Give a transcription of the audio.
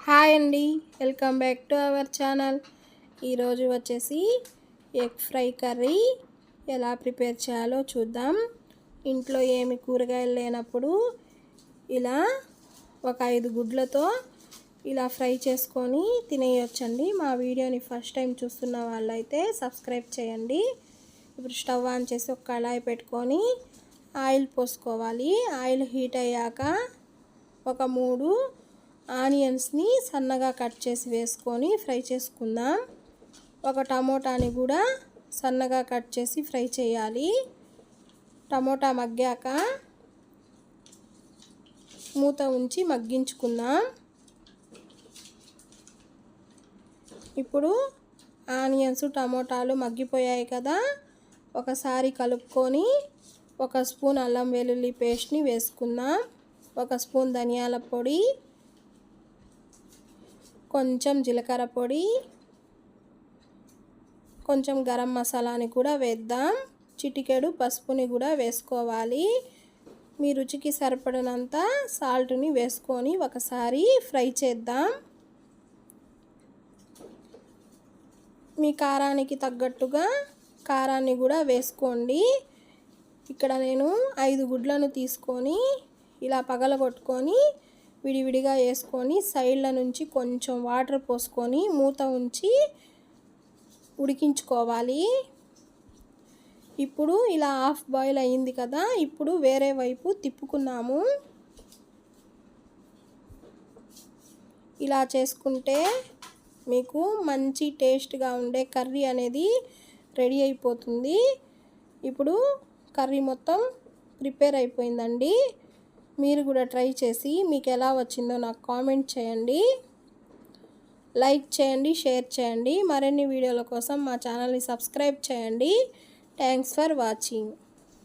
Hi అండి, welcome back to our channel. ఈరోజు వచ్చేసి ఎగ్ ఫ్రై కర్రీ ఎలా ప్రిపేర్ చేయాలో చూద్దాం. ఇంట్లో ఏమి కూరగాయలు లేనప్పుడు ఇలా ఒక 5 గుడ్లతో ఇలా ఫ్రై చేసుకొని తినేయొచ్చండి. మా వీడియోని ఫస్ట్ టైం చూస్తున్న వాళ్ళైతే సబ్స్క్రైబ్ చేయండి. ఇప్పుడు స్టవ్ ఆన్ చేసి ఒక కళాయి పెట్టుకొని ఆయిల్ పోసుకోవాలి. ఆయిల్ హీట్ అయ్యాక ఒక 3 ఆనియన్స్ని సన్నగా కట్ చేసి వేసుకొని ఫ్రై చేసుకుందాం. ఒక టమోటాని కూడా సన్నగా కట్ చేసి ఫ్రై చేయాలి. టమోటా మగ్గాక మూత ఉంచి మగ్గించుకుందాం. ఇప్పుడు ఆనియన్స్ టమోటాలు మగ్గిపోయాయి కదా, ఒకసారి కలుపుకొని 1 స్పూన్ అల్లం వెల్లుల్లి పేస్ట్ని వేసుకుందాం. 1 స్పూన్ ధనియాల పొడి, కొంచెం జీలకర్ర పొడి, కొంచెం గరం మసాలాని కూడా వేద్దాం. చిటికెడు పసుపుని కూడా వేసుకోవాలి. మీ రుచికి సరిపడినంత సాల్ట్ని వేసుకొని ఒకసారి ఫ్రై చేద్దాం. మీ కారానికి తగ్గట్టుగా కారాన్ని కూడా వేసుకోండి. ఇక్కడ నేను 5 గుడ్లను తీసుకొని ఇలా పగలగొట్టుకొని విడివిడిగా వేసుకొని సైడ్ల నుంచి కొంచెం వాటర్ పోసుకొని మూత ఉంచి ఉడికించుకోవాలి. ఇప్పుడు ఇలా హాఫ్ బాయిల్ అయ్యింది కదా, ఇప్పుడు వేరే వైపు తిప్పుకున్నాము. ఇలా చేసుకుంటే మీకు మంచి టేస్ట్గా ఉండే కర్రీ అనేది రెడీ అయిపోతుంది. ఇప్పుడు కర్రీ మొత్తం ప్రిపేర్ అయిపోయిందండి. మీరు కూడా ట్రై చేసి మీకు ఎలా వచ్చిందో నాకు కామెంట్ చేయండి. లైక్ చేయండి, షేర్ చేయండి. మరిన్ని వీడియోల కోసం మా ఛానల్ని సబ్స్క్రైబ్ చేయండి. Thanks for watching.